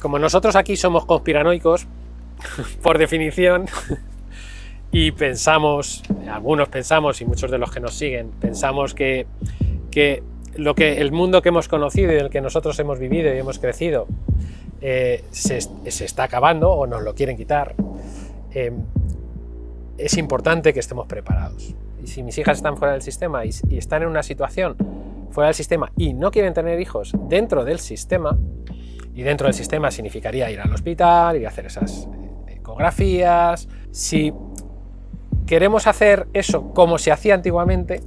como nosotros aquí somos conspiranoicos, por definición, y pensamos, algunos pensamos, y muchos de los que nos siguen, pensamos que el mundo que hemos conocido y en el que nosotros hemos vivido y hemos crecido se está acabando o nos lo quieren quitar, es importante que estemos preparados. Y si mis hijas están fuera del sistema y están en una situación fuera del sistema y no quieren tener hijos dentro del sistema, y dentro del sistema significaría ir al hospital, ir a hacer esas ecografías. Si queremos hacer eso como se hacía antiguamente,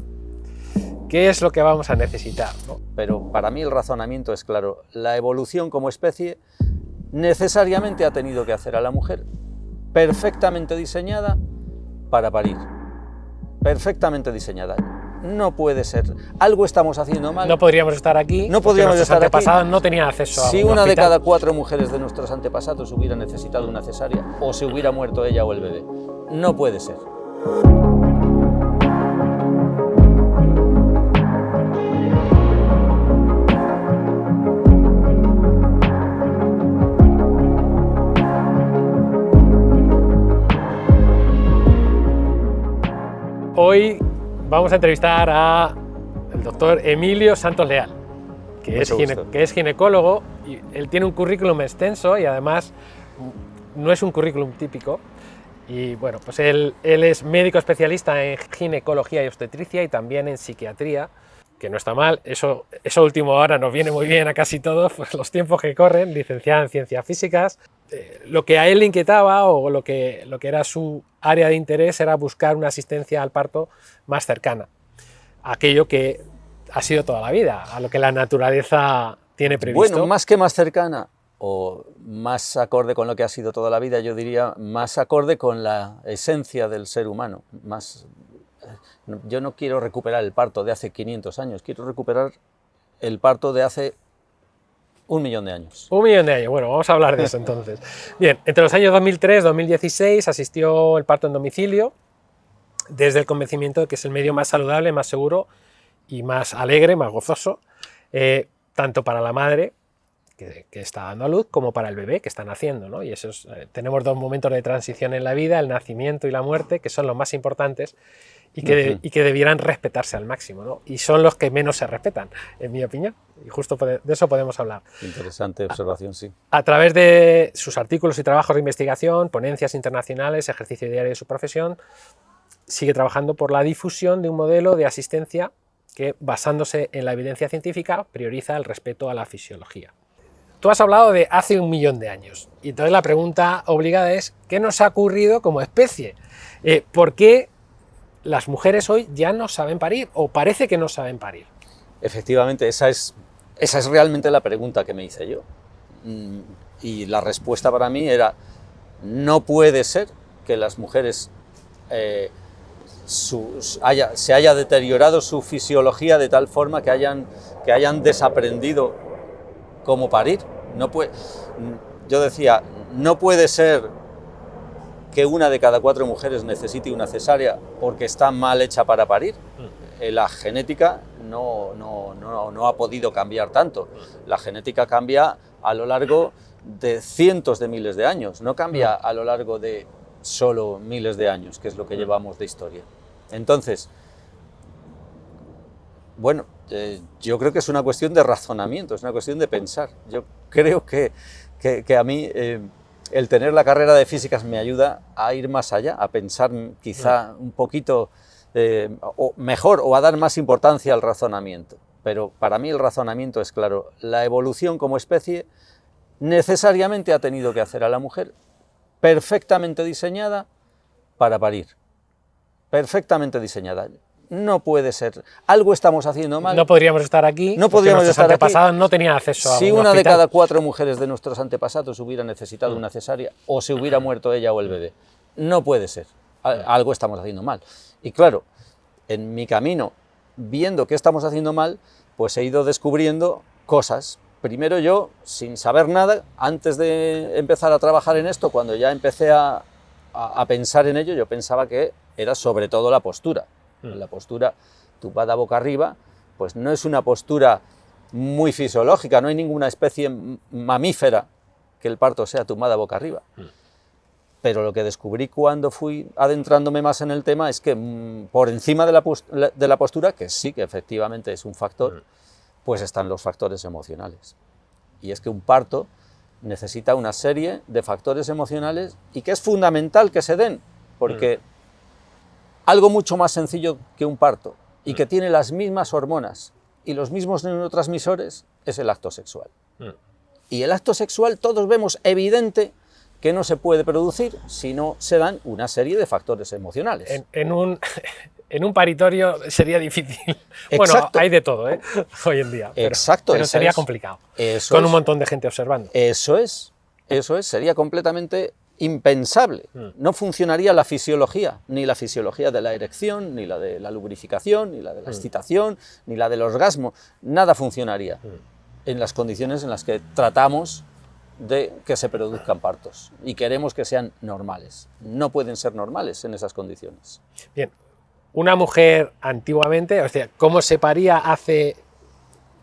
¿qué es lo que vamos a necesitar, ¿no? Pero para mí el razonamiento es claro. La evolución como especie necesariamente ha tenido que hacer a la mujer perfectamente diseñada para parir. Perfectamente diseñada. No puede ser. Algo estamos haciendo mal. No podríamos estar aquí. No podríamos estar aquí. Nuestros antepasados no tenían acceso a Si un una de hospital. cada 4 mujeres de nuestros antepasados hubiera necesitado una cesárea o se hubiera muerto ella o el bebé. No puede ser. Hoy vamos a entrevistar al doctor Emilio Santos Leal, que es ginecólogo, y él tiene un currículum extenso y además no es un currículum típico. Y bueno, pues él es médico especialista en ginecología y obstetricia y también en psiquiatría, que no está mal, eso último ahora nos viene muy bien a casi todos, pues los tiempos que corren, licenciado en ciencias físicas. Lo que a él le inquietaba o lo que era su área de interés era buscar una asistencia al parto más cercana, aquello que ha sido toda la vida, a lo que la naturaleza tiene previsto. Bueno, más que más cercana o más acorde con lo que ha sido toda la vida, yo diría más acorde con la esencia del ser humano. Yo no quiero recuperar el parto de hace 500 años, quiero recuperar el parto de hace 1.000.000 de años. 1.000.000 de años, bueno, vamos a hablar de eso entonces. Bien, entre los años 2003 y 2016 asistió el parto en domicilio, desde el convencimiento de que es el medio más saludable, más seguro y más alegre, más gozoso, tanto para la madre que está dando a luz como para el bebé que está naciendo, ¿no? Y tenemos dos momentos de transición en la vida, el nacimiento y la muerte, que son los más importantes y que debieran respetarse al máximo, ¿no? Y son los que menos se respetan, en mi opinión, y justo de eso podemos hablar. Interesante observación, sí. A través de sus artículos y trabajos de investigación, ponencias internacionales, ejercicio diario de su profesión, sigue trabajando por la difusión de un modelo de asistencia que, basándose en la evidencia científica, prioriza el respeto a la fisiología. Tú has hablado de hace 1.000.000 de años, y entonces la pregunta obligada es, ¿qué nos ha ocurrido como especie? ¿Por qué las mujeres hoy ya no saben parir, o parece que no saben parir? Efectivamente, esa es realmente la pregunta que me hice yo. Y la respuesta para mí era, no puede ser que las mujeres se haya deteriorado su fisiología de tal forma que hayan desaprendido cómo parir. Yo decía, no puede ser que una de cada 4 mujeres necesite una cesárea porque está mal hecha para parir. La genética no ha podido cambiar tanto. La genética cambia a lo largo de cientos de miles de años, no cambia a lo largo de solo miles de años, que es lo que llevamos de historia. Entonces, bueno, yo creo que es una cuestión de razonamiento, es una cuestión de pensar. Yo creo que a mí el tener la carrera de físicas me ayuda a ir más allá, a pensar quizá un poquito o mejor, o a dar más importancia al razonamiento. Pero para mí el razonamiento es claro. La evolución como especie necesariamente ha tenido que hacer a la mujer perfectamente diseñada para parir. Perfectamente diseñada. No puede ser. Algo estamos haciendo mal. No podríamos estar aquí. No podríamos estar aquí. Nuestros antepasados no tenían acceso a un Si una hospital. de cada 4 mujeres de nuestros antepasados hubiera necesitado una cesárea o se hubiera muerto ella o el bebé. No puede ser. Algo estamos haciendo mal. Y claro, en mi camino, viendo qué estamos haciendo mal, pues he ido descubriendo cosas. Primero yo, sin saber nada, antes de empezar a trabajar en esto, cuando ya empecé a pensar en ello, yo pensaba que era sobre todo la postura. La postura tumbada boca arriba, pues no es una postura muy fisiológica, no hay ninguna especie mamífera que el parto sea tumbada boca arriba. Pero lo que descubrí cuando fui adentrándome más en el tema es que por encima de la postura, que sí que efectivamente es un factor, pues están los factores emocionales. Y es que un parto necesita una serie de factores emocionales y que es fundamental que se den, porque algo mucho más sencillo que un parto y que tiene las mismas hormonas y los mismos neurotransmisores es el acto sexual. Y el acto sexual todos vemos evidente que no se puede producir si no se dan una serie de factores emocionales. En un paritorio sería difícil. Exacto. Bueno, hay de todo, ¿eh? Hoy en día. Exacto. Pero sería complicado. Eso con es, un montón de gente observando. Eso es, sería completamente impensable. No funcionaría la fisiología, ni la fisiología de la erección, ni la de la lubrificación, ni la de la excitación, ni la del orgasmo. Nada funcionaría en las condiciones en las que tratamos de que se produzcan partos y queremos que sean normales. No pueden ser normales en esas condiciones. Bien, una mujer antiguamente, o sea, ¿cómo se paría hace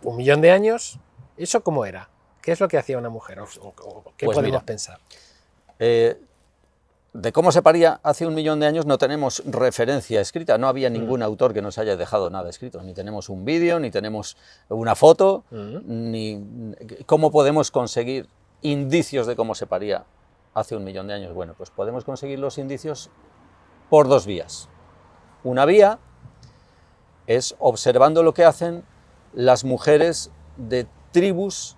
1.000.000 de años? ¿Eso cómo era? ¿Qué es lo que hacía una mujer? ¿O qué Pues podemos mira, pensar? De cómo se paría hace 1.000.000 de años no tenemos referencia escrita, no había ningún autor que nos haya dejado nada escrito, ni tenemos un vídeo, ni tenemos una foto, ni cómo podemos conseguir indicios de cómo se paría hace 1.000.000 de años. Bueno, pues podemos conseguir los indicios por dos vías. Una vía es observando lo que hacen las mujeres de tribus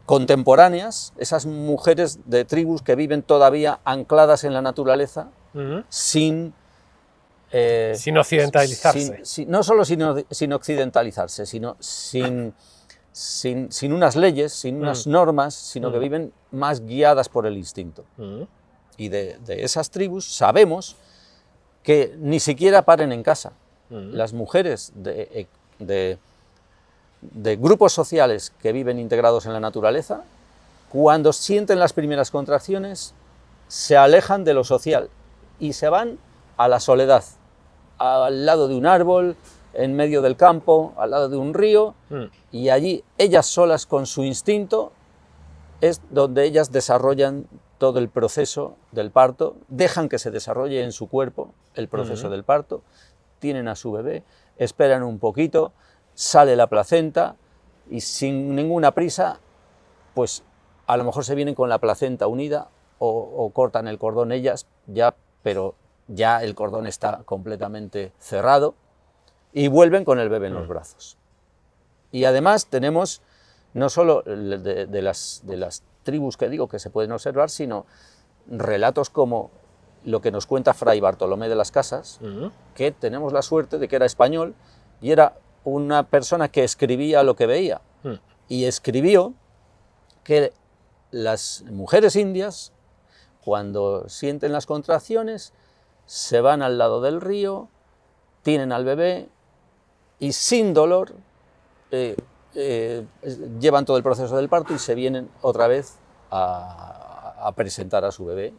contemporáneas, esas mujeres de tribus que viven todavía ancladas en la naturaleza, sin occidentalizarse. No solo sin occidentalizarse, sino sin unas leyes, sin unas normas, sino que viven más guiadas por el instinto. Y de esas tribus sabemos que ni siquiera paren en casa. Las mujeres de grupos sociales que viven integrados en la naturaleza, cuando sienten las primeras contracciones, se alejan de lo social y se van a la soledad, al lado de un árbol, en medio del campo, al lado de un río, y allí ellas solas con su instinto es donde ellas desarrollan todo el proceso del parto, dejan que se desarrolle en su cuerpo el proceso del parto, tienen a su bebé, esperan un poquito, sale la placenta y sin ninguna prisa, pues a lo mejor se vienen con la placenta unida o cortan el cordón ellas, pero ya el cordón está completamente cerrado y vuelven con el bebé en los brazos. Y además tenemos no solo de las tribus que digo que se pueden observar, sino relatos como lo que nos cuenta Fray Bartolomé de las Casas, que tenemos la suerte de que era español y era una persona que escribía lo que veía, y escribió que las mujeres indias, cuando sienten las contracciones, se van al lado del río, tienen al bebé y sin dolor llevan todo el proceso del parto y se vienen otra vez a presentar a su bebé.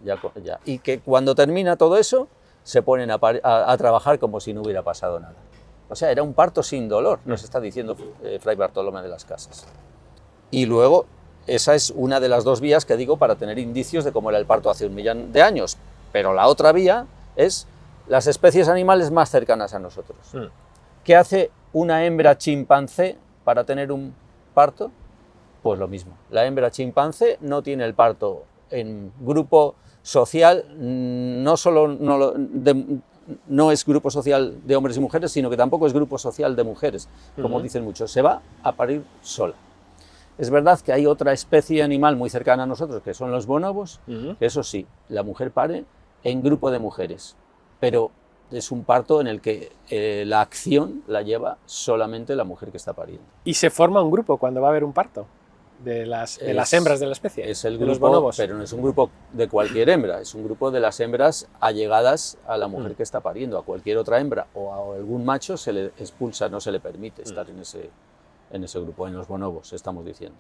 Y que cuando termina todo eso, se ponen a trabajar como si no hubiera pasado nada. O sea, era un parto sin dolor, nos está diciendo Fray Bartolomé de las Casas. Y luego, esa es una de las dos vías que digo para tener indicios de cómo era el parto hace 1.000.000 de años. Pero la otra vía es las especies animales más cercanas a nosotros. ¿Qué hace una hembra chimpancé para tener un parto? Pues lo mismo. La hembra chimpancé no tiene el parto en grupo social, no solo no es grupo social de hombres y mujeres, sino que tampoco es grupo social de mujeres, como dicen muchos. Se va a parir sola. Es verdad que hay otra especie animal muy cercana a nosotros, que son los bonobos, que eso sí, la mujer pare en grupo de mujeres, pero es un parto en el que la acción la lleva solamente la mujer que está pariendo. ¿Y se forma un grupo cuando va a haber un parto de las hembras de la especie? Es el de los grupo, bonobos. pero no es un grupo de cualquier hembra, es un grupo de las hembras allegadas a la mujer que está pariendo. A cualquier otra hembra o a algún macho se le expulsa, no se le permite estar en ese grupo, en los bonobos, estamos diciendo.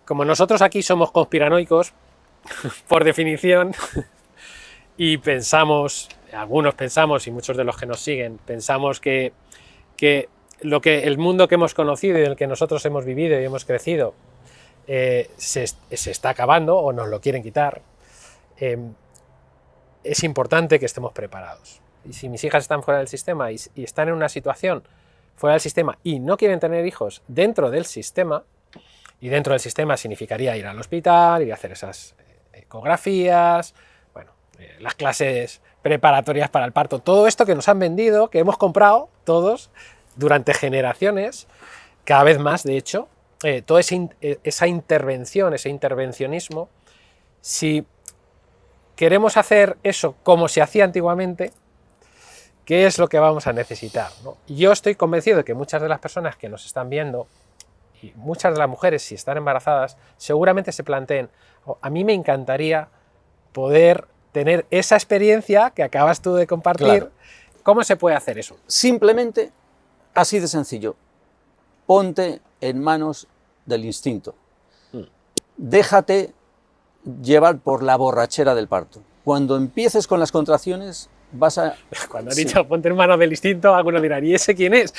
Como nosotros aquí somos conspiranoicos, por definición, y pensamos, algunos pensamos, y muchos de los que nos siguen, pensamos que el mundo que hemos conocido y en el que nosotros hemos vivido y hemos crecido se está acabando o nos lo quieren quitar, es importante que estemos preparados. Y si mis hijas están fuera del sistema y están en una situación fuera del sistema y no quieren tener hijos dentro del sistema, y dentro del sistema significaría ir al hospital, ir a hacer esas ecografías, bueno, las clases preparatorias para el parto, todo esto que nos han vendido, que hemos comprado todos durante generaciones, cada vez más, de hecho, toda esa intervención, ese intervencionismo, si queremos hacer eso como se hacía antiguamente, ¿qué es lo que vamos a necesitar, ¿no? Yo estoy convencido de que muchas de las personas que nos están viendo, y muchas de las mujeres, si están embarazadas, seguramente se planteen, a mí me encantaría poder tener esa experiencia que acabas tú de compartir. Claro. ¿Cómo se puede hacer eso? Simplemente, así de sencillo, ponte en manos del instinto. Déjate llevar por la borrachera del parto. Cuando empieces con las contracciones, vas a... Cuando has dicho ponte en manos del instinto, algunos dirán, ¿y ese quién es?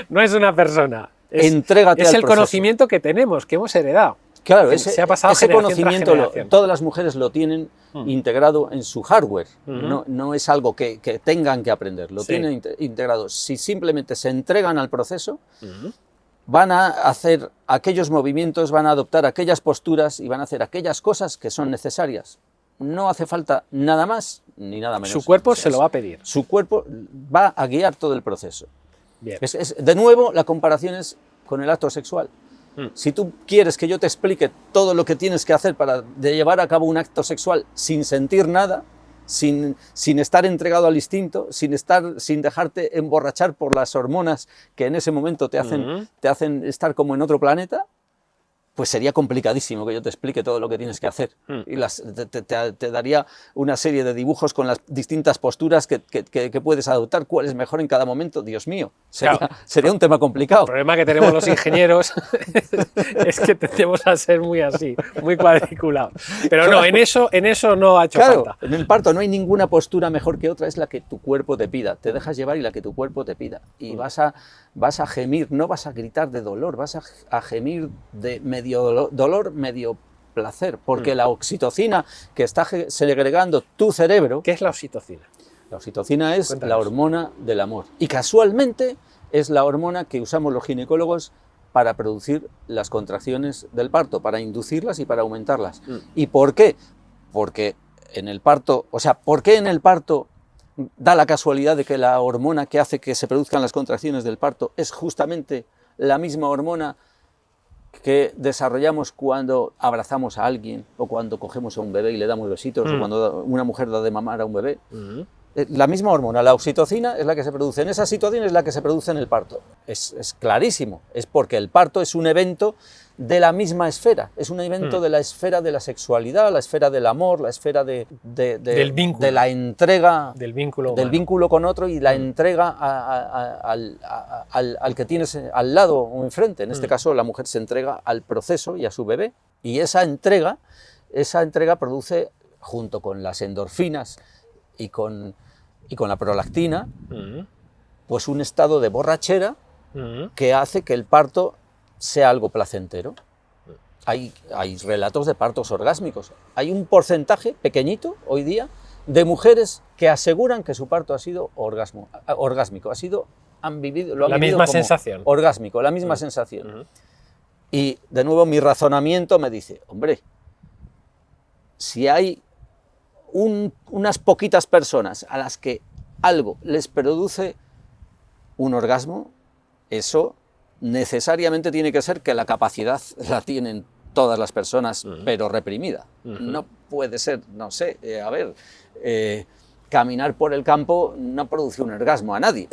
No es una persona. Entrégate al proceso. Es el conocimiento que tenemos, que hemos heredado. Claro, ese conocimiento todas las mujeres lo tienen integrado en su hardware, no es algo que tengan que aprender, lo tienen integrado. Si simplemente se entregan al proceso, van a hacer aquellos movimientos, van a adoptar aquellas posturas y van a hacer aquellas cosas que son necesarias. No hace falta nada más ni nada menos. Su cuerpo se lo va a pedir. Su cuerpo va a guiar todo el proceso. Bien. De nuevo, la comparación es con el acto sexual. Si tú quieres que yo te explique todo lo que tienes que hacer para llevar a cabo un acto sexual sin sentir nada, sin estar entregado al instinto, sin dejarte emborrachar por las hormonas que en ese momento te hacen estar como en otro planeta, pues sería complicadísimo que yo te explique todo lo que tienes que hacer. Y te daría una serie de dibujos con las distintas posturas que puedes adoptar, cuál es mejor en cada momento. Dios mío, sería un tema complicado. El problema que tenemos los ingenieros es que tendemos a ser muy así, muy cuadriculados. Pero no, en eso no ha hecho falta. En el parto no hay ninguna postura mejor que otra, es la que tu cuerpo te pida. Te dejas llevar y la que tu cuerpo te pida. Y vas a gemir, no vas a gritar de dolor, vas a gemir de medio dolor, medio placer, porque la oxitocina que está segregando tu cerebro... ¿Qué es la oxitocina? La oxitocina es la hormona del amor, y casualmente es la hormona que usamos los ginecólogos para producir las contracciones del parto, para inducirlas y para aumentarlas. ¿Y por qué? Porque en el parto, ¿por qué en el parto da la casualidad de que la hormona que hace que se produzcan las contracciones del parto es justamente la misma hormona que desarrollamos cuando abrazamos a alguien, o cuando cogemos a un bebé y le damos besitos, o cuando una mujer da de mamar a un bebé? La misma hormona, la oxitocina, es la que se produce en esa situación, es la que se produce en el parto. Es clarísimo, es porque el parto es un evento de la misma esfera, es un evento de la esfera de la sexualidad, la esfera del amor, la esfera del vínculo, de la entrega, del vínculo con otro, y la entrega al que tienes al lado o enfrente. En este caso, la mujer se entrega al proceso y a su bebé, y esa entrega produce, junto con las endorfinas y con la prolactina, pues un estado de borrachera que hace que el parto sea algo placentero. Hay relatos de partos orgásmicos. Hay un porcentaje pequeñito hoy día de mujeres que aseguran que su parto ha sido orgásmico, han vivido la misma sensación, orgásmico, la misma sensación. Y de nuevo mi razonamiento me dice, hombre, si hay unas poquitas personas a las que algo les produce un orgasmo, eso necesariamente tiene que ser que la capacidad la tienen todas las personas, pero reprimida. No puede ser, no sé, caminar por el campo no produce un orgasmo a nadie.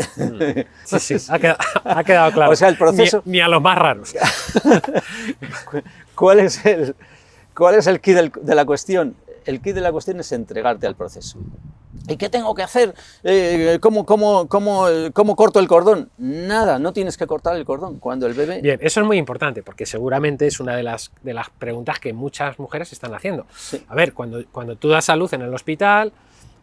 Sí, ha quedado claro. O sea, el proceso... Ni a los más raros. ¿Cuál es el quid de la cuestión? El quid de la cuestión es entregarte al proceso. ¿Y qué tengo que hacer? ¿Cómo corto el cordón? Nada, no tienes que cortar el cordón cuando el bebé... Bien, eso es muy importante, porque seguramente es una de las preguntas que muchas mujeres están haciendo. Sí. A ver, cuando tú das a luz en el hospital,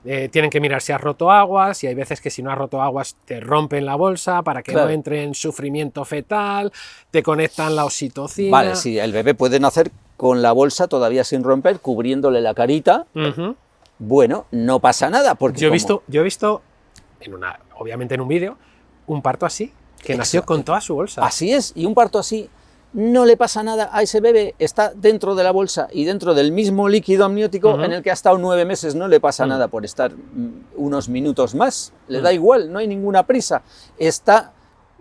tienen que mirar si has roto aguas, y hay veces que si no has roto aguas te rompen la bolsa para que Claro. no entre en sufrimiento fetal, te conectan la oxitocina. Vale, sí, el bebé puede nacer con la bolsa todavía sin romper, cubriéndole la carita. Ujú. Bueno, no pasa nada, porque Yo he visto obviamente en un vídeo, un parto así, que nació con toda su bolsa. Así es, y un parto así no le pasa nada a ese bebé, está dentro de la bolsa y dentro del mismo líquido amniótico en el que ha estado 9 meses, no le pasa nada por estar unos minutos más, le da igual, no hay ninguna prisa, está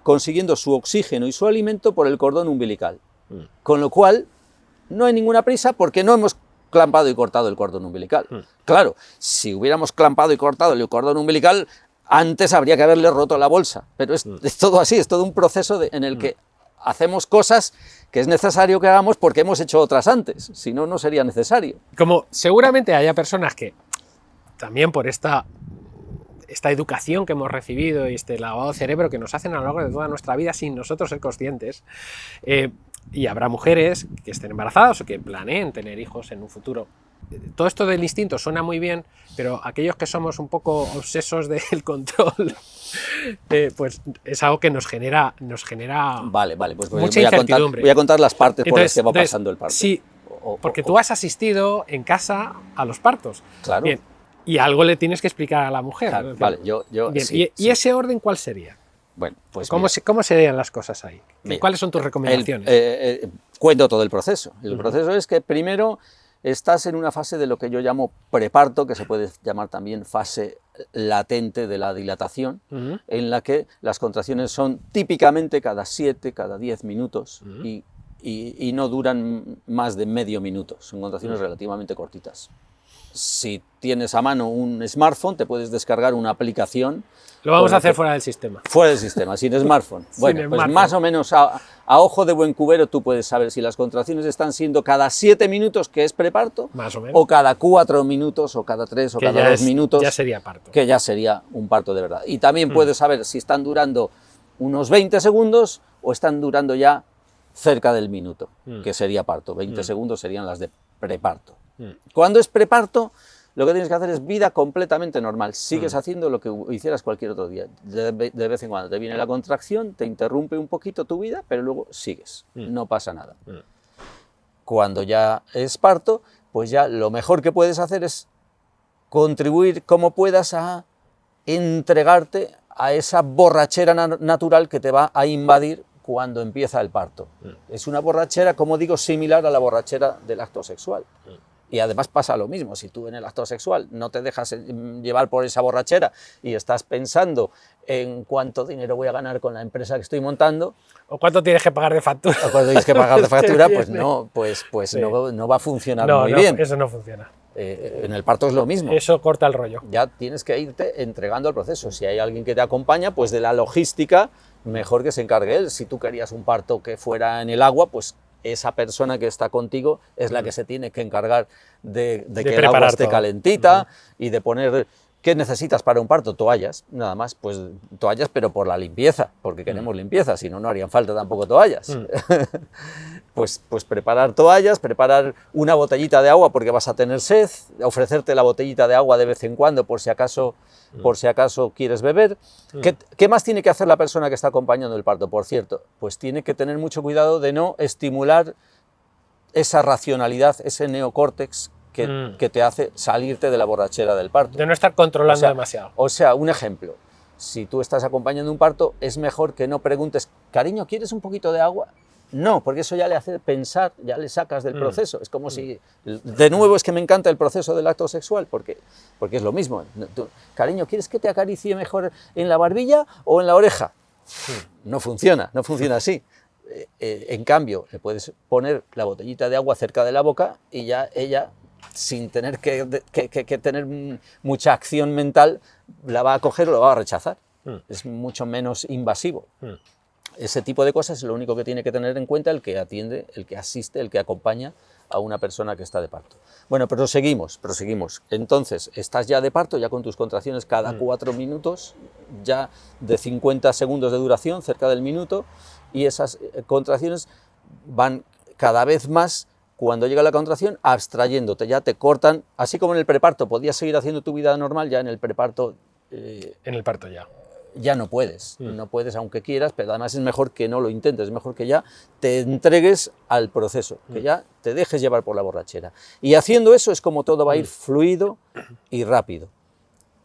consiguiendo su oxígeno y su alimento por el cordón umbilical, con lo cual no hay ninguna prisa porque no hemos clampado y cortado el cordón umbilical. Claro, si hubiéramos clampado y cortado el cordón umbilical, antes habría que haberle roto la bolsa, pero es todo así, es todo un proceso en el que hacemos cosas que es necesario que hagamos porque hemos hecho otras antes, si no, no sería necesario. Como seguramente haya personas que también por esta educación que hemos recibido y este lavado de cerebro que nos hacen a lo largo de toda nuestra vida sin nosotros ser conscientes, y habrá mujeres que estén embarazadas o que planeen tener hijos en un futuro. Todo esto del instinto suena muy bien, pero aquellos que somos un poco obsesos del control, pues es algo que nos genera Vale, pues mucha incertidumbre. voy a contar las partes por las que va Entonces, pasando el parto. Sí, porque tú has asistido en casa a los partos. Claro. Bien, y algo le tienes que explicar a la mujer. Claro, vale, yo Bien, sí, ¿y ese orden cuál sería? Bueno, pues ¿Cómo serían las cosas ahí? Mira, ¿Cuáles son tus recomendaciones? cuento todo el proceso. El proceso es que primero estás en una fase de lo que yo llamo preparto, que se puede llamar también fase latente de la dilatación, en la que las contracciones son típicamente cada 7, cada 10 minutos y no duran más de medio minuto, son contracciones relativamente cortitas. Si tienes a mano un smartphone, te puedes descargar una aplicación. Lo vamos a hacer fuera del sistema. Fuera del sistema, sin smartphone. Bueno, Sin pues smartphone. más o menos a ojo de buen cubero tú puedes saber si las contracciones están siendo cada 7 minutos, que es preparto, Más o menos. o cada 4 minutos, o cada 3, o Que cada 2 minutos, ya sería parto. que ya sería un parto de verdad. Y también puedes saber si están durando unos 20 segundos o están durando ya cerca del minuto, que sería parto. 20 segundos serían las de preparto. Cuando es preparto, lo que tienes que hacer es vida completamente normal. Sigues haciendo lo que hicieras cualquier otro día. De vez en cuando te viene la contracción, te interrumpe un poquito tu vida, pero luego sigues. No pasa nada. Cuando ya es parto, pues ya lo mejor que puedes hacer es contribuir como puedas a entregarte a esa borrachera natural que te va a invadir cuando empieza el parto. Es una borrachera, como digo, similar a la borrachera del acto sexual. Y además pasa lo mismo, si tú en el acto sexual no te dejas llevar por esa borrachera y estás pensando en cuánto dinero voy a ganar con la empresa que estoy montando, ¿O cuánto tienes que pagar de factura? o cuánto tienes que pagar de factura, pues Sí. no va a funcionar No, muy bien. eso no funciona. En el parto es lo mismo. Eso corta el rollo. Ya tienes que irte entregando al proceso. Si hay alguien que te acompaña, pues de la logística, mejor que se encargue él. Si tú querías un parto que fuera en el agua, pues esa persona que está contigo es la que se tiene que encargar de que el agua esté todo. calentita y de poner... ¿Qué necesitas para un parto? Toallas, nada más, pues toallas, pero por la limpieza, porque queremos limpieza, si no, no harían falta tampoco toallas. Pues preparar toallas, preparar una botellita de agua porque vas a tener sed, ofrecerte la botellita de agua de vez en cuando por si acaso quieres beber. ¿Qué más tiene que hacer la persona que está acompañando el parto? Por cierto, pues tiene que tener mucho cuidado de no estimular esa racionalidad, ese neocórtex que te hace salirte de la borrachera del parto. De no estar controlando demasiado. O sea, un ejemplo, si tú estás acompañando un parto, es mejor que no preguntes, cariño, ¿quieres un poquito de agua? No, porque eso ya le hace pensar, ya le sacas del proceso. Es como si, de nuevo, es que me encanta el proceso del acto sexual, porque es lo mismo. Cariño, ¿quieres que te acaricie mejor en la barbilla o en la oreja? No funciona así. En cambio, le puedes poner la botellita de agua cerca de la boca y ya ella, sin tener que tener mucha acción mental, la va a coger o la va a rechazar. Es mucho menos invasivo. Ese tipo de cosas es lo único que tiene que tener en cuenta el que atiende, el que asiste, el que acompaña a una persona que está de parto. Bueno, proseguimos. Entonces, estás ya de parto, ya con tus contracciones cada 4 minutos, ya de 50 segundos de duración, cerca del minuto, y esas contracciones van cada vez más cuando llega la contracción, abstrayéndote, ya te cortan, así como en el preparto podías seguir haciendo tu vida normal, ya en el preparto... en el parto ya. Ya no puedes, no puedes aunque quieras, pero además es mejor que no lo intentes, es mejor que ya te entregues al proceso, que ya te dejes llevar por la borrachera. Y haciendo eso es como todo va a ir fluido y rápido.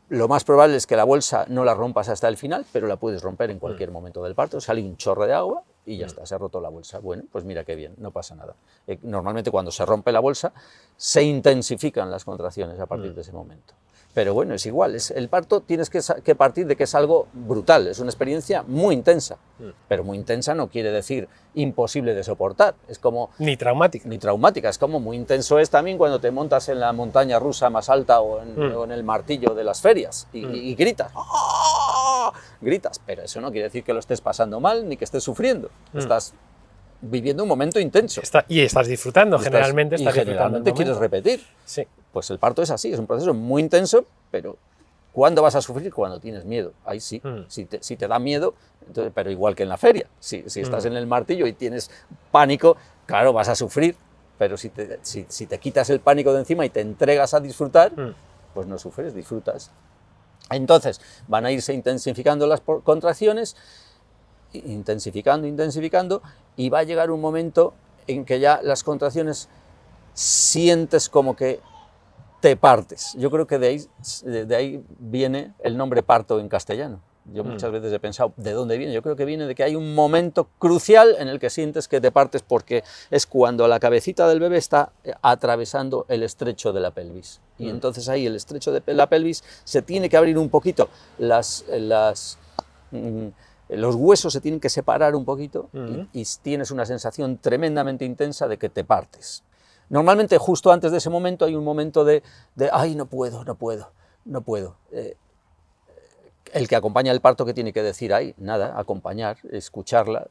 Lo más probable es que la bolsa no la rompas hasta el final, pero la puedes romper en cualquier momento del parto, sale un chorro de agua y ya está, se ha roto la bolsa. Bueno, pues mira qué bien, no pasa nada. Normalmente cuando se rompe la bolsa se intensifican las contracciones a partir de ese momento. Pero bueno, es igual, el parto tienes que partir de que es algo brutal, es una experiencia muy intensa, pero muy intensa no quiere decir imposible de soportar, es como... Ni traumática. Ni traumática, es como muy intenso es también cuando te montas en la montaña rusa más alta o en el martillo de las ferias y gritas, ¡oh! Gritas, pero eso no quiere decir que lo estés pasando mal ni que estés sufriendo, estás viviendo un momento intenso. Y estás disfrutando, generalmente estás disfrutando. Generalmente quieres repetir. Sí. Pues el parto es así, es un proceso muy intenso, pero ¿cuándo vas a sufrir? Cuando tienes miedo. Ahí sí, si te da miedo, entonces, pero igual que en la feria, si estás en el martillo y tienes pánico, claro, vas a sufrir, pero si te quitas el pánico de encima y te entregas a disfrutar, pues no sufres, disfrutas. Entonces van a irse intensificando las contracciones, intensificando, y va a llegar un momento en que ya las contracciones sientes como que te partes. Yo creo que de ahí viene el nombre parto en castellano. Yo muchas veces he pensado, ¿de dónde viene? Yo creo que viene de que hay un momento crucial en el que sientes que te partes, porque es cuando la cabecita del bebé está atravesando el estrecho de la pelvis. Y entonces ahí el estrecho de la pelvis se tiene que abrir un poquito, los huesos se tienen que separar un poquito y tienes una sensación tremendamente intensa de que te partes. Normalmente justo antes de ese momento hay un momento de ¡ay, no puedo! El que acompaña el parto, ¿qué tiene que decir ahí? Nada, acompañar, escucharla,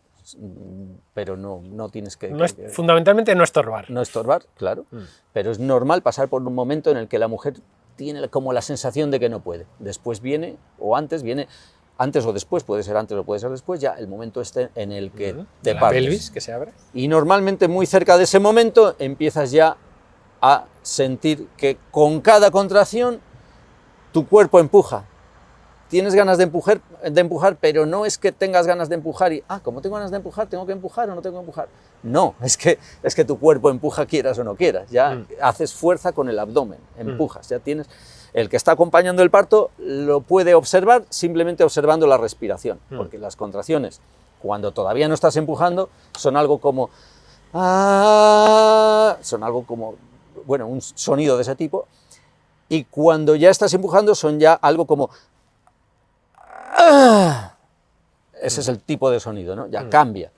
pero no tienes que... Fundamentalmente no estorbar. No estorbar, claro, pero es normal pasar por un momento en el que la mujer tiene como la sensación de que no puede. Después viene, o antes viene... Antes o después, puede ser antes o puede ser después, ya el momento este en el que te partes. La pelvis que se abre. Y normalmente muy cerca de ese momento empiezas ya a sentir que con cada contracción tu cuerpo empuja. Tienes ganas de empujar, pero no es que tengas ganas de empujar y, como tengo ganas de empujar, ¿tengo que empujar o no tengo que empujar? No, es que tu cuerpo empuja quieras o no quieras, ya haces fuerza con el abdomen, empujas, ya tienes... El que está acompañando el parto lo puede observar simplemente observando la respiración, porque las contracciones, cuando todavía no estás empujando, son algo como... bueno, un sonido de ese tipo, y cuando ya estás empujando son ya algo como... Ese es el tipo de sonido, ¿no? Ya cambia.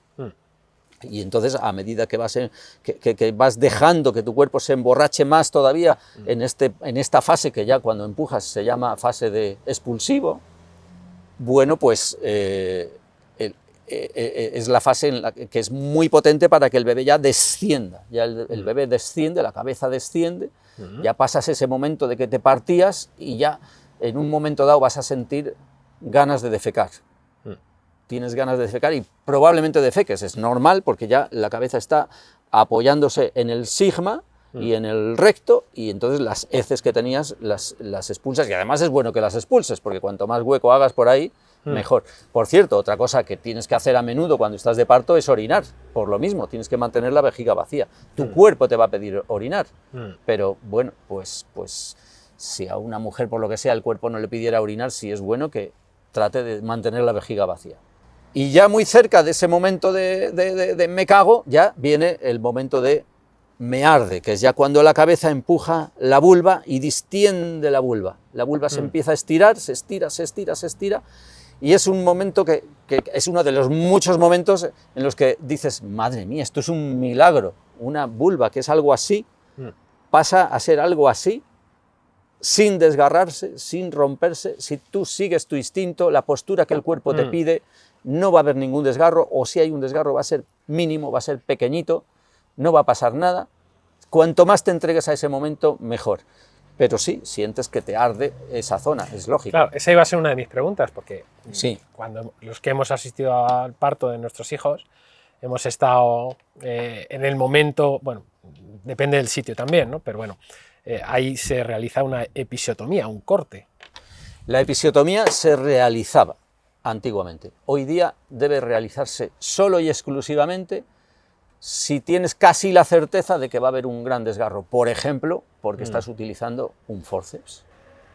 Y entonces, a medida que vas dejando que tu cuerpo se emborrache más todavía en esta fase que ya cuando empujas se llama fase de expulsivo, bueno, pues es la fase en la que es muy potente para que el bebé ya descienda. Ya el bebé desciende, la cabeza desciende, ya pasas ese momento de que te partías y ya en un momento dado vas a sentir ganas de defecar. Tienes ganas de defecar y probablemente defeques, es normal porque ya la cabeza está apoyándose en el sigma y en el recto, y entonces las heces que tenías las expulsas, y además es bueno que las expulses porque cuanto más hueco hagas por ahí, mejor. Por cierto, otra cosa que tienes que hacer a menudo cuando estás de parto es orinar, por lo mismo, tienes que mantener la vejiga vacía. Tu cuerpo te va a pedir orinar, pero bueno, pues si a una mujer por lo que sea el cuerpo no le pidiera orinar, sí es bueno que trate de mantener la vejiga vacía. Y ya muy cerca de ese momento de me cago, ya viene el momento de me arde, que es ya cuando la cabeza empuja la vulva y distiende la vulva. La vulva se empieza a estirar, se estira, y es un momento que es uno de los muchos momentos en los que dices, madre mía, esto es un milagro. Una vulva que es algo así, pasa a ser algo así, sin desgarrarse, sin romperse. Si tú sigues tu instinto, la postura que el cuerpo te pide, no va a haber ningún desgarro, o si hay un desgarro va a ser mínimo, va a ser pequeñito, no va a pasar nada. Cuanto más te entregues a ese momento, mejor. Pero sí, sientes que te arde esa zona, es lógico. Claro, esa iba a ser una de mis preguntas, porque sí, cuando los que hemos asistido al parto de nuestros hijos, hemos estado en el momento, bueno, depende del sitio también, ¿no? Pero bueno, ahí se realiza una episiotomía, un corte. La episiotomía se realizaba antiguamente. Hoy día debe realizarse solo y exclusivamente si tienes casi la certeza de que va a haber un gran desgarro. Por ejemplo, porque estás utilizando un forceps.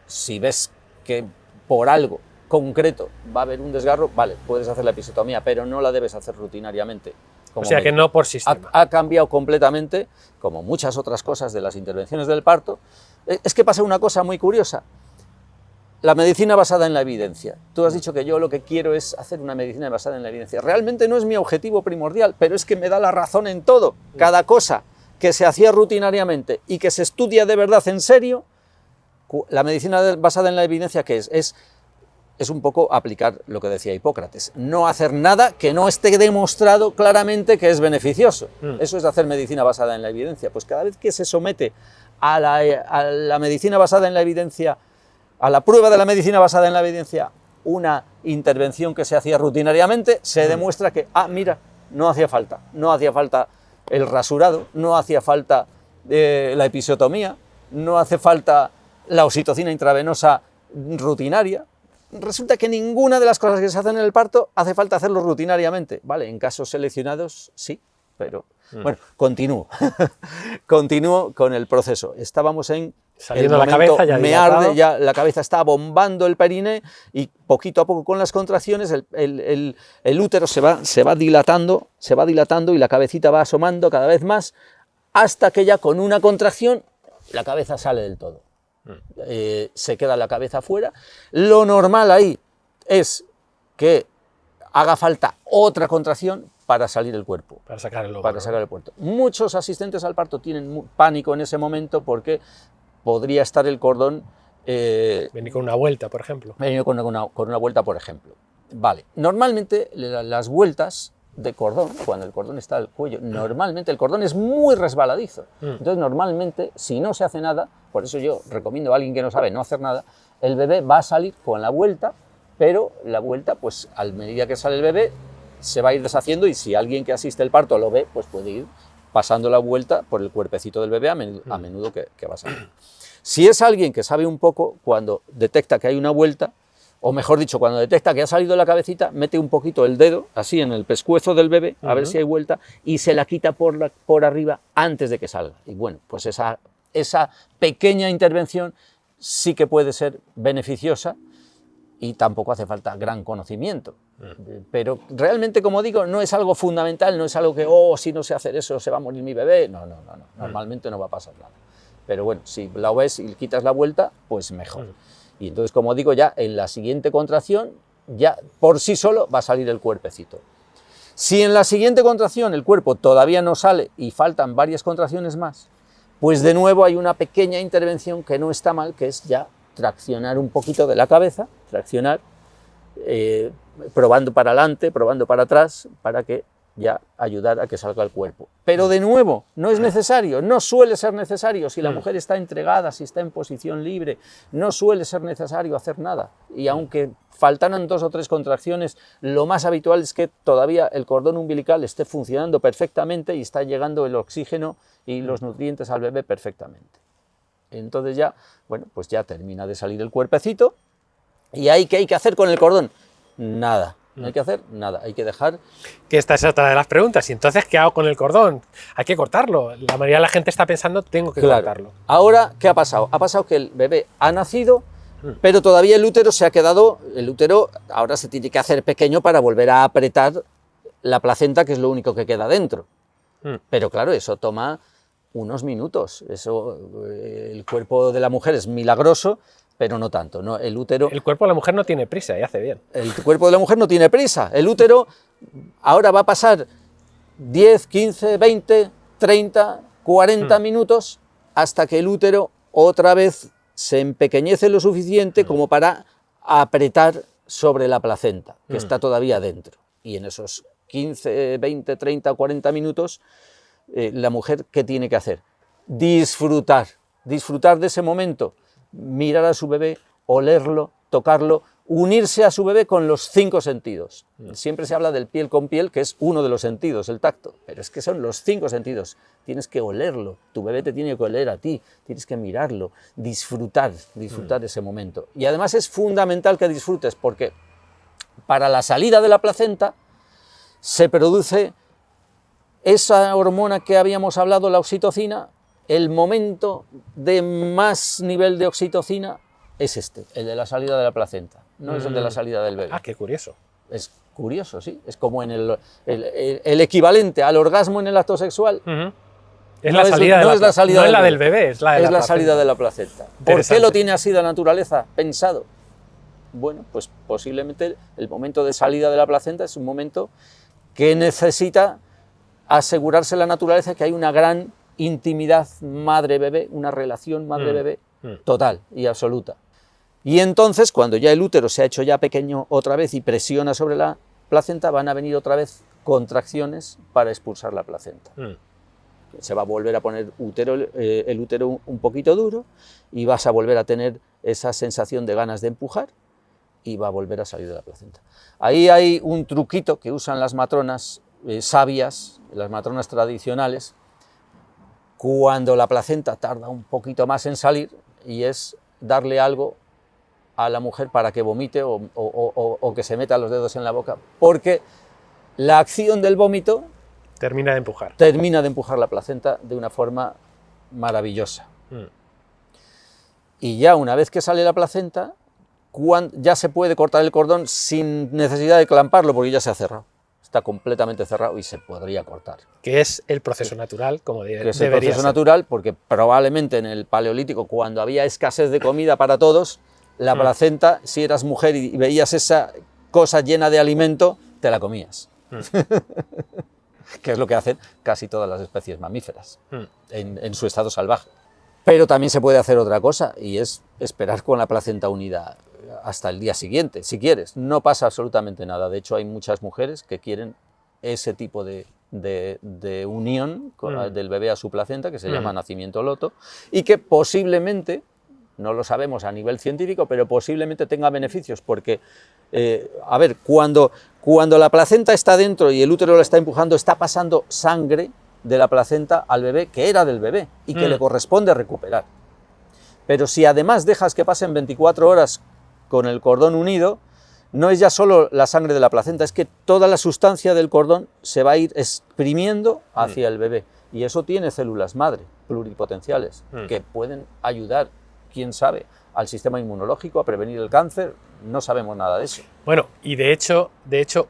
Si ves que por algo concreto va a haber un desgarro, vale, puedes hacer la episiotomía, pero no la debes hacer rutinariamente. O sea, que no por sistema. Ha cambiado completamente, como muchas otras cosas de las intervenciones del parto. Es que pasa una cosa muy curiosa. La medicina basada en la evidencia. Tú has dicho que yo lo que quiero es hacer una medicina basada en la evidencia. Realmente no es mi objetivo primordial, pero es que me da la razón en todo. Cada cosa que se hacía rutinariamente y que se estudia de verdad en serio, la medicina basada en la evidencia, ¿qué es? Es un poco aplicar lo que decía Hipócrates. No hacer nada que no esté demostrado claramente que es beneficioso. Eso es hacer medicina basada en la evidencia. Pues cada vez que se somete a la medicina basada en la evidencia, a la prueba de la medicina basada en la evidencia, una intervención que se hacía rutinariamente, se demuestra que, mira, no hacía falta el rasurado, no hacía falta la episiotomía, no hace falta la oxitocina intravenosa rutinaria. Resulta que ninguna de las cosas que se hacen en el parto hace falta hacerlo rutinariamente. Vale, en casos seleccionados sí, pero bueno, continúo. Continúo con el proceso. Estábamos en saliendo la cabeza, ya me arde, ya la cabeza está bombando el periné y poquito a poco con las contracciones el útero se va dilatando y la cabecita va asomando cada vez más hasta que ya con una contracción la cabeza sale del todo. Se queda la cabeza fuera. Lo normal ahí es que haga falta otra contracción para salir el cuerpo. Para sacar el óvulo. Para sacar el cuerpo. Muchos asistentes al parto tienen pánico en ese momento porque podría estar el cordón... venir con una vuelta, por ejemplo. Venir con una vuelta, por ejemplo. Vale. Normalmente las vueltas de cordón, cuando el cordón está al cuello, normalmente el cordón es muy resbaladizo. Entonces, normalmente, si no se hace nada, por eso yo recomiendo a alguien que no sabe no hacer nada, el bebé va a salir con la vuelta, pero la vuelta, pues a medida que sale el bebé, se va a ir deshaciendo y si alguien que asiste al parto lo ve, pues puede ir pasando la vuelta por el cuerpecito del bebé a menudo que va a salir. Si es alguien que sabe un poco, cuando detecta que hay una vuelta, o mejor dicho, cuando detecta que ha salido la cabecita, mete un poquito el dedo, así en el pescuezo del bebé, a ver si hay vuelta, y se la quita por arriba antes de que salga. Y bueno, pues esa pequeña intervención sí que puede ser beneficiosa y tampoco hace falta gran conocimiento. Pero realmente, como digo, no es algo fundamental, no es algo que, si no sé hacer eso, se va a morir mi bebé. No. Normalmente no va a pasar nada. Pero bueno, si la ves y quitas la vuelta, pues mejor. Y entonces, como digo, ya en la siguiente contracción, ya por sí solo va a salir el cuerpecito. Si en la siguiente contracción el cuerpo todavía no sale y faltan varias contracciones más, pues de nuevo hay una pequeña intervención que no está mal, que es ya traccionar un poquito de la cabeza, probando para adelante, probando para atrás, para que ya ayudar a que salga el cuerpo. Pero de nuevo, no es necesario, no suele ser necesario, si la mujer está entregada, si está en posición libre, no suele ser necesario hacer nada. Y aunque faltaran 2 o 3 contracciones, lo más habitual es que todavía el cordón umbilical esté funcionando perfectamente y está llegando el oxígeno y los nutrientes al bebé perfectamente. Entonces ya, bueno, pues ya termina de salir el cuerpecito. ¿Y ahí qué hay que hacer con el cordón? Nada. No hay que hacer nada, hay que dejar... Que esta es otra de las preguntas. ¿Y entonces qué hago con el cordón? Hay que cortarlo. La mayoría de la gente está pensando, tengo que cortarlo. Ahora, ¿qué ha pasado? Ha pasado que el bebé ha nacido, pero todavía el útero se ha quedado... El útero ahora se tiene que hacer pequeño para volver a apretar la placenta, que es lo único que queda dentro. Pero claro, eso toma unos minutos. Eso, el cuerpo de la mujer es milagroso, pero no tanto, ¿no? El útero... El cuerpo de la mujer no tiene prisa y hace bien. El cuerpo de la mujer no tiene prisa. El útero ahora va a pasar 10, 15, 20, 30, 40 minutos hasta que el útero otra vez se empequeñece lo suficiente como para apretar sobre la placenta, que está todavía dentro. Y en esos 15, 20, 30, 40 minutos, la mujer, ¿qué tiene que hacer? Disfrutar de ese momento. Mirar a su bebé, olerlo, tocarlo, unirse a su bebé con los 5 sentidos. Siempre se habla del piel con piel, que es uno de los sentidos, el tacto, pero es que son los 5 sentidos. Tienes que olerlo, tu bebé te tiene que oler a ti, tienes que mirarlo, disfrutar ese momento. Y además es fundamental que disfrutes, porque para la salida de la placenta se produce esa hormona que habíamos hablado, la oxitocina. El momento de más nivel de oxitocina es el de la salida de la placenta, no es el de la salida del bebé. Ah, qué curioso. Es curioso, sí. Es como en el equivalente al orgasmo en el acto sexual. Es la salida no es la del bebé, es la salida de la placenta. ¿Por qué lo tiene así la naturaleza pensado? Bueno, pues posiblemente el momento de salida de la placenta es un momento que necesita asegurarse la naturaleza que hay una gran intimidad madre-bebé, una relación madre-bebé total y absoluta. Y entonces, cuando ya el útero se ha hecho ya pequeño otra vez y presiona sobre la placenta, van a venir otra vez contracciones para expulsar la placenta. Se va a volver a poner el útero un poquito duro y vas a volver a tener esa sensación de ganas de empujar y va a volver a salir de la placenta. Ahí hay un truquito que usan las matronas sabias, las matronas tradicionales, cuando la placenta tarda un poquito más en salir, y es darle algo a la mujer para que vomite o que se meta los dedos en la boca, porque la acción del vómito termina de empujar la placenta de una forma maravillosa. Y ya una vez que sale la placenta, ya se puede cortar el cordón sin necesidad de clamparlo, porque ya se ha cerrado. Está completamente cerrado y se podría cortar. Que es el proceso natural, como debería ser. Es el proceso natural, porque probablemente en el Paleolítico, cuando había escasez de comida para todos, la placenta, si eras mujer y veías esa cosa llena de alimento, te la comías. Que es lo que hacen casi todas las especies mamíferas, en su estado salvaje. Pero también se puede hacer otra cosa, y es esperar con la placenta unida hasta el día siguiente, si quieres. No pasa absolutamente nada. De hecho, hay muchas mujeres que quieren ese tipo de unión del bebé a su placenta, que se llama nacimiento loto, y que posiblemente, no lo sabemos a nivel científico, pero posiblemente tenga beneficios, porque, a ver, cuando la placenta está dentro y el útero la está empujando, está pasando sangre de la placenta al bebé, que era del bebé, y que le corresponde recuperar. Pero si además dejas que pasen 24 horas con el cordón unido, no es ya solo la sangre de la placenta, es que toda la sustancia del cordón se va a ir exprimiendo hacia el bebé. Y eso tiene células madre pluripotenciales que pueden ayudar, quién sabe, al sistema inmunológico, a prevenir el cáncer. No sabemos nada de eso. Bueno, y de hecho,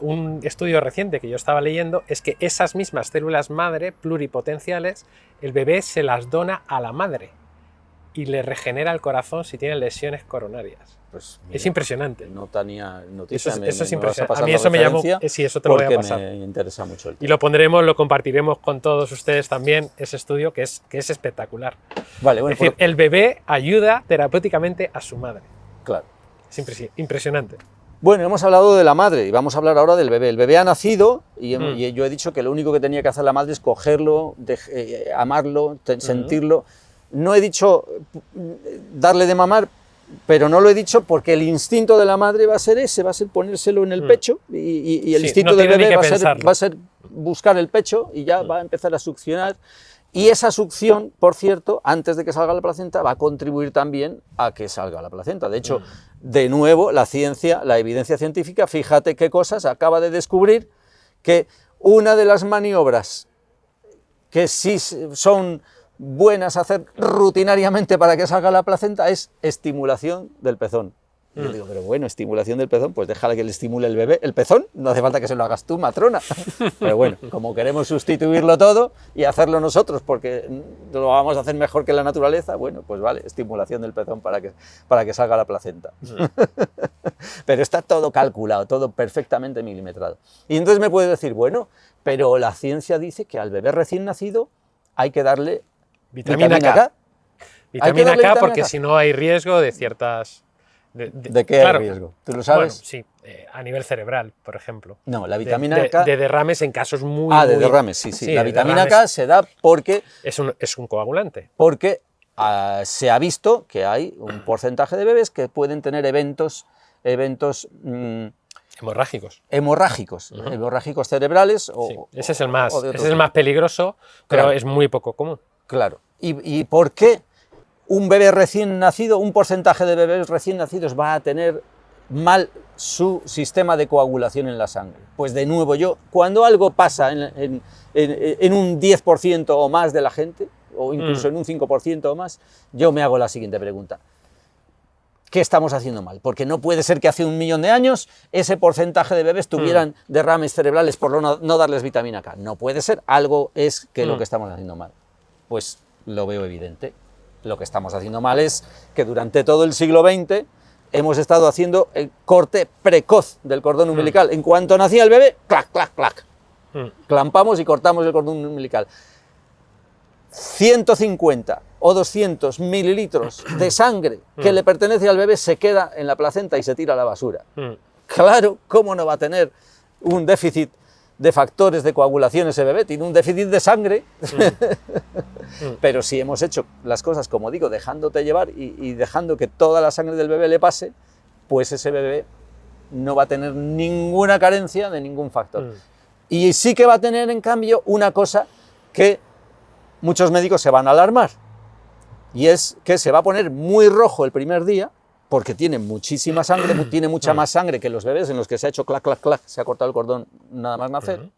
un estudio reciente que yo estaba leyendo es que esas mismas células madre pluripotenciales, el bebé se las dona a la madre y le regenera el corazón si tiene lesiones coronarias. Pues mira, es impresionante. No tenía noticia. Eso es impresionante. A mí eso me llamó. Sí, eso te lo voy a pasar. Me interesa mucho el tema. Y lo pondremos, lo compartiremos con todos ustedes también, ese estudio que es espectacular. Vale, bueno, es decir, el bebé ayuda terapéuticamente a su madre. Claro. Es impresionante. Bueno, hemos hablado de la madre y vamos a hablar ahora del bebé. El bebé ha nacido y yo he dicho que lo único que tenía que hacer la madre es cogerlo, amarlo, sentirlo. No he dicho darle de mamar, pero no lo he dicho porque el instinto de la madre va a ser ese, va a ser ponérselo en el pecho y el instinto del bebé va a ser buscar el pecho y ya va a empezar a succionar. Y esa succión, por cierto, antes de que salga la placenta, va a contribuir también a que salga la placenta. De hecho, de nuevo, la ciencia, la evidencia científica, fíjate qué cosas, acaba de descubrir que una de las maniobras que sí son buenas hacer rutinariamente para que salga la placenta es estimulación del pezón. Y yo digo, pero bueno, estimulación del pezón, pues déjale que le estimule el bebé. ¿El pezón? No hace falta que se lo hagas tú, matrona. Pero bueno, como queremos sustituirlo todo y hacerlo nosotros porque lo vamos a hacer mejor que la naturaleza, bueno, pues vale, estimulación del pezón para que salga la placenta. Pero está todo calculado, todo perfectamente milimetrado. Y entonces me puedes decir, bueno, pero la ciencia dice que al bebé recién nacido hay que darle vitamina K. Vitamina K porque si no hay riesgo de ciertas... ¿De qué hay riesgo? ¿Tú lo sabes? Bueno, sí, a nivel cerebral, por ejemplo. No, la vitamina K... De derrames en casos muy... de derrames, sí. La vitamina K se da porque... Es un coagulante. Porque se ha visto que hay un porcentaje de bebés que pueden tener eventos eventos hemorrágicos. Hemorrágicos cerebrales. Sí, ese es el más peligroso, pero claro, es muy poco común. Claro. ¿Y por qué un bebé recién nacido, un porcentaje de bebés recién nacidos va a tener mal su sistema de coagulación en la sangre? Pues de nuevo, cuando algo pasa en un 10% o más de la gente, o incluso en un 5% o más, yo me hago la siguiente pregunta. ¿Qué estamos haciendo mal? Porque no puede ser que hace 1 millón de años ese porcentaje de bebés tuvieran derrames cerebrales por no darles vitamina K. No puede ser, algo es que lo que estamos haciendo mal. Pues lo veo evidente. Lo que estamos haciendo mal es que durante todo el siglo XX hemos estado haciendo el corte precoz del cordón umbilical. En cuanto nacía el bebé, clac, clac, clac. Clampamos y cortamos el cordón umbilical. 150 o 200 mililitros de sangre que le pertenece al bebé se queda en la placenta y se tira a la basura. Claro, ¿cómo no va a tener un déficit de factores de coagulación ese bebé? Tiene un déficit de sangre. Pero si hemos hecho las cosas, como digo, dejándote llevar y dejando que toda la sangre del bebé le pase, pues ese bebé no va a tener ninguna carencia de ningún factor. Y sí que va a tener, en cambio, una cosa que muchos médicos se van a alarmar, y es que se va a poner muy rojo el primer día, porque tiene muchísima sangre, tiene mucha más sangre que los bebés en los que se ha hecho clac, clac, clac, se ha cortado el cordón nada más nacer,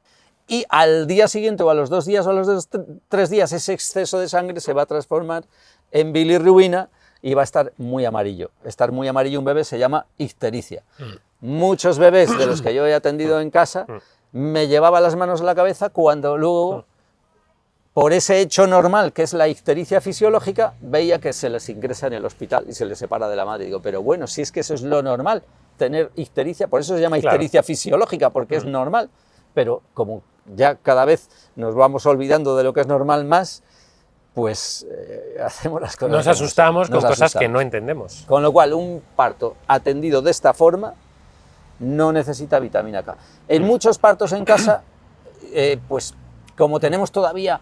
y al día siguiente o a los 2 días o a los 3 días ese exceso de sangre se va a transformar en bilirrubina y va a estar muy amarillo. Estar muy amarillo un bebé se llama ictericia. Muchos bebés de los que yo he atendido en casa me llevaba las manos a la cabeza cuando luego, por ese hecho normal que es la ictericia fisiológica, veía que se les ingresa en el hospital y se les separa de la madre. Y digo, pero bueno, si es que eso es lo normal, tener ictericia, por eso se llama ictericia fisiológica, porque es normal. Pero como ya cada vez nos vamos olvidando de lo que es normal más, pues hacemos las cosas. Nos asustamos con cosas que no entendemos. Con lo cual, un parto atendido de esta forma no necesita vitamina K. En muchos partos en casa, pues como tenemos todavía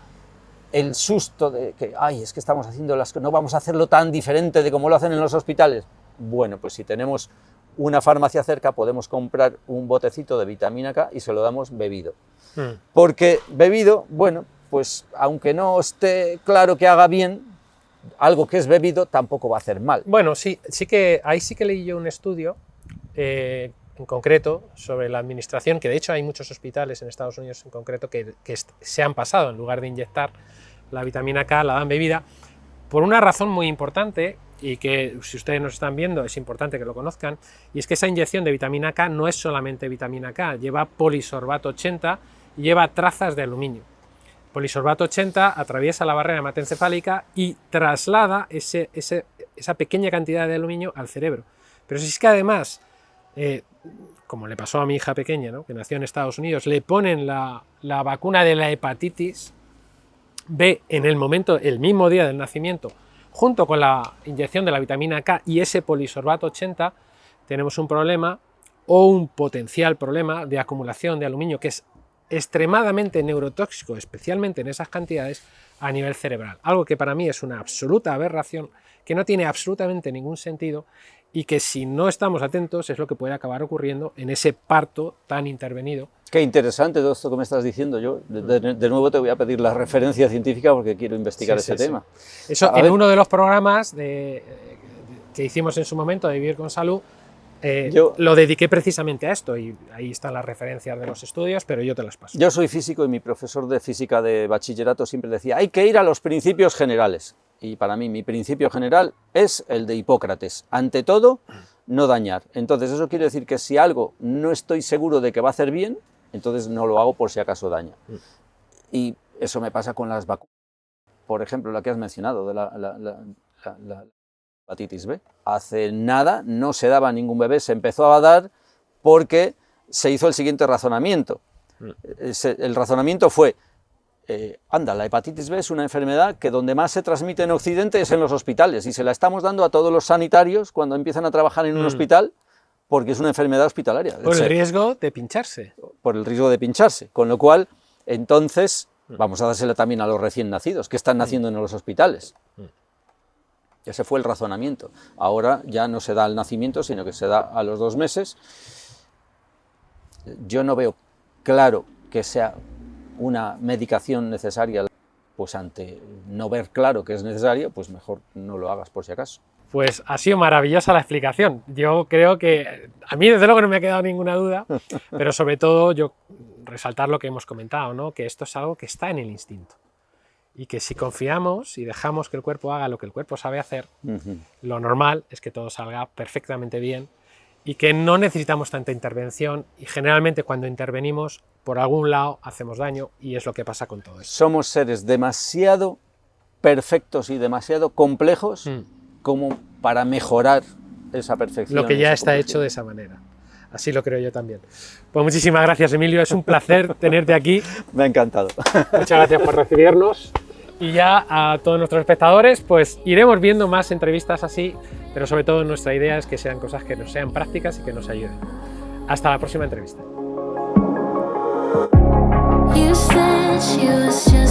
el susto de que, ay, es que estamos haciendo no vamos a hacerlo tan diferente de como lo hacen en los hospitales. Bueno, pues si tenemos una farmacia cerca, podemos comprar un botecito de vitamina K y se lo damos bebido. Porque bebido, bueno, pues aunque no esté claro que haga bien, algo que es bebido tampoco va a hacer mal. Bueno, ahí sí que leí yo un estudio en concreto sobre la administración, que de hecho hay muchos hospitales en Estados Unidos en concreto que se han pasado, en lugar de inyectar la vitamina K, la dan bebida, por una razón muy importante, y que si ustedes nos están viendo es importante que lo conozcan, y es que esa inyección de vitamina K no es solamente vitamina K, lleva polisorbato 80 y lleva trazas de aluminio. Polisorbato 80 atraviesa la barrera hematoencefálica y traslada esa pequeña cantidad de aluminio al cerebro. Pero si es que además, como le pasó a mi hija pequeña, ¿no?, que nació en Estados Unidos, le ponen la vacuna de la hepatitis B en el mismo día del nacimiento, junto con la inyección de la vitamina K y ese polisorbato 80, tenemos un problema o un potencial problema de acumulación de aluminio que es extremadamente neurotóxico, especialmente en esas cantidades, a nivel cerebral. Algo que para mí es una absoluta aberración, que no tiene absolutamente ningún sentido y que si no estamos atentos es lo que puede acabar ocurriendo en ese parto tan intervenido. Qué interesante todo esto que me estás diciendo. Yo de nuevo te voy a pedir la referencia científica porque quiero investigar ese tema. Eso uno de los programas que hicimos en su momento de Vivir con Salud, lo dediqué precisamente a esto y ahí están las referencias de los estudios, pero yo te las paso. Yo soy físico y mi profesor de física de bachillerato siempre decía, hay que ir a los principios generales. Y para mí mi principio general es el de Hipócrates. Ante todo, no dañar. Entonces eso quiere decir que si algo no estoy seguro de que va a hacer bien, entonces no lo hago por si acaso daña. Y eso me pasa con las vacunas. Por ejemplo, la que has mencionado, de la hepatitis B. Hace nada no se daba a ningún bebé, se empezó a dar porque se hizo el siguiente razonamiento. El razonamiento fue, anda, la hepatitis B es una enfermedad que donde más se transmite en Occidente es en los hospitales y se la estamos dando a todos los sanitarios cuando empiezan a trabajar en un hospital porque es una enfermedad hospitalaria. Por el riesgo de pincharse. Por el riesgo de pincharse, con lo cual, entonces, vamos a dársela también a los recién nacidos, que están naciendo en los hospitales. Ese fue el razonamiento. Ahora ya no se da al nacimiento, sino que se da a los 2 meses. Yo no veo claro que sea una medicación necesaria, pues ante no ver claro que es necesario, pues mejor no lo hagas por si acaso. Pues ha sido maravillosa la explicación. Yo creo que, a mí desde luego no me ha quedado ninguna duda, pero sobre todo yo resaltar lo que hemos comentado, ¿no? Que esto es algo que está en el instinto. Y que si confiamos y dejamos que el cuerpo haga lo que el cuerpo sabe hacer, lo normal es que todo salga perfectamente bien y que no necesitamos tanta intervención, y generalmente cuando intervenimos por algún lado hacemos daño, y es lo que pasa con todo esto. Somos seres demasiado perfectos y demasiado complejos como para mejorar esa perfección. Lo que ya está hecho de esa manera. Así lo creo yo también. Pues muchísimas gracias, Emilio, es un placer tenerte aquí. Me ha encantado. Muchas gracias por recibirnos. Y ya a todos nuestros espectadores, pues iremos viendo más entrevistas así, pero sobre todo nuestra idea es que sean cosas que nos sean prácticas y que nos ayuden. Hasta la próxima entrevista. You said she was just